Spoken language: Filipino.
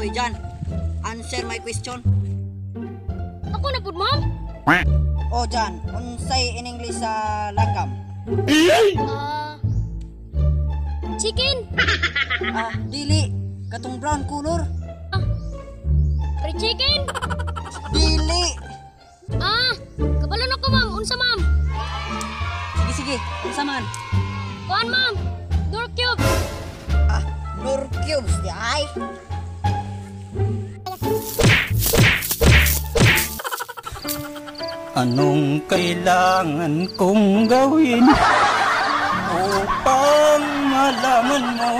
Hoy, Jan. Answer my question. Ako na pud, ma'am. Oh, Jan. Unsay in English sa langgam? Chicken. Dili. Katong brown color. Fried chicken. Dili. Kabalo na ko, ma'am. Unsa, ma'am? Sige. Unsa man? Kuan, ma'am. Door cube. Nor cubes. Di ay. Anong kailangan kong gawin upang malaman mo